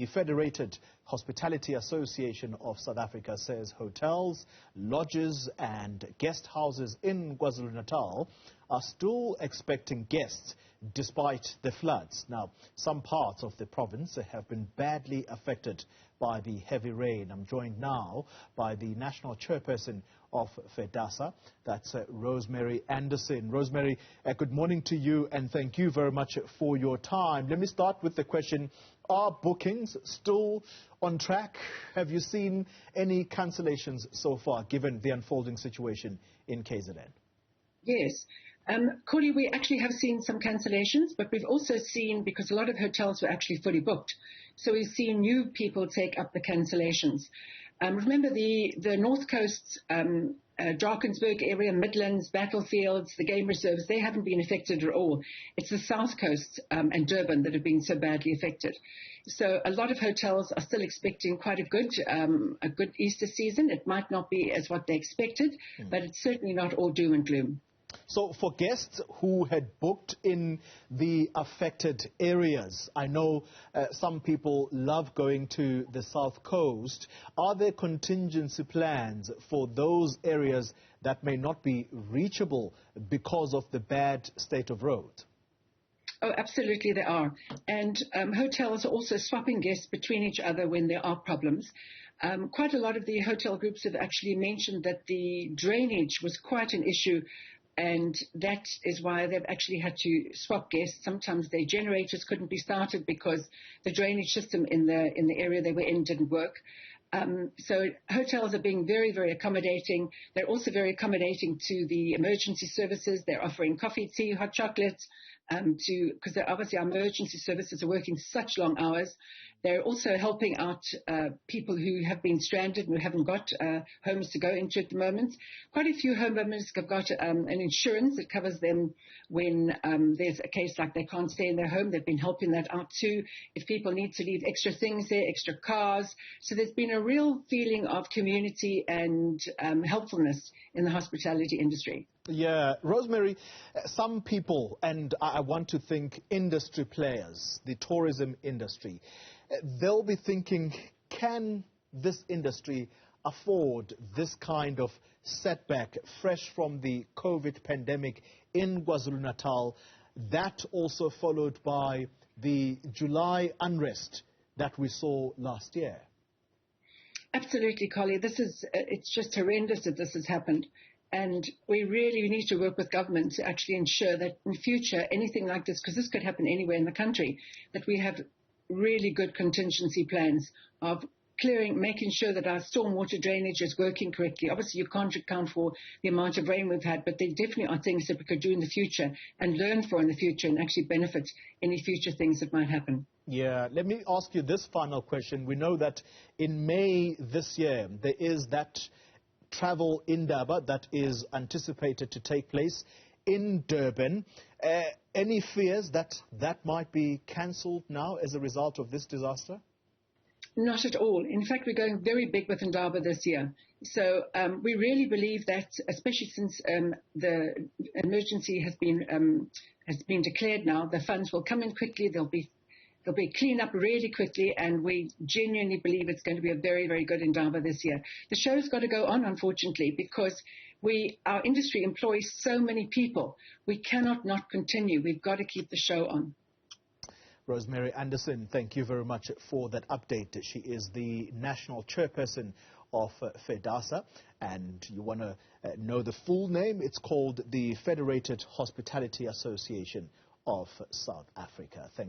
The Federated Hospitality Association of South Africa says hotels, lodges and guest houses in KwaZulu-Natal are still expecting guests despite the floods. Now, some parts of the province have been badly affected by the heavy rain. I'm joined now by the national chairperson of Fedhasa, that's Rosemary Anderson. Rosemary, good morning to you and thank you very much for your time. Let me start with the question, are bookings still on track? Have you seen any cancellations so far, given the unfolding situation in KZN? Yes. Corley, we actually have seen some cancellations, but we've also seen, because a lot of hotels were actually fully booked, so we've seen new people take up the cancellations. Remember the North Coast, Drakensberg area, Midlands, Battlefields, the game reserves, they haven't been affected at all. It's the South Coast and Durban that have been so badly affected. So a lot of hotels are still expecting quite a good Easter season. It might not be as what they expected, but it's certainly not all doom and gloom. So for guests who had booked in the affected areas, I know some people love going to the South Coast. Are there contingency plans for those areas that may not be reachable because of the bad state of road? Oh, absolutely there are. And hotels are also swapping guests between each other when there are problems. Quite a lot of the hotel groups have actually mentioned that the drainage was quite an issue, and that is why they've actually had to swap guests. Sometimes their generators couldn't be started because the drainage system in the area they were in didn't work. So hotels are being very, very accommodating. They're also very accommodating to the emergency services. They're offering coffee, tea, hot chocolates, because obviously our emergency services are working such long hours. They're also helping out people who have been stranded and who haven't got homes to go into at the moment. Quite a few homeowners have got an insurance that covers them when there's a case like they can't stay in their home. They've been helping that out too. If people need to leave extra things there, extra cars. So there's been a real feeling of community and helpfulness in the hospitality industry. Yeah, Rosemary, some people, and I want to think industry players, the tourism industry, they'll be thinking, can this industry afford this kind of setback fresh from the COVID pandemic in KwaZulu-Natal, that also followed by the July unrest that we saw last year? Absolutely, Collie. It's just horrendous that this has happened. And we really need to work with government to actually ensure that in future, anything like this, because this could happen anywhere in the country, that we have really good contingency plans of clearing, making sure that our stormwater drainage is working correctly. Obviously, you can't account for the amount of rain we've had, but there definitely are things that we could do in the future and learn for in the future and actually benefit any future things that might happen. Yeah, let me ask you this final question. We know that in May this year, there is that travel indaba that is anticipated to take place in Durban. Any fears that that might be cancelled now as a result of this disaster? Not at all. In fact, we're going very big with Indaba this year. So we really believe that, especially since the emergency has been declared now, the funds will come in quickly. There'll be cleaned up really quickly, and we genuinely believe it's going to be a very, very good Indaba this year. The show's got to go on, unfortunately, because our industry employs so many people. We cannot not continue. We've got to keep the show on. Rosemary Anderson, thank you very much for that update. She is the national chairperson of Fedhasa, and you want to know the full name? It's called the Federated Hospitality Association of South Africa. Thanks.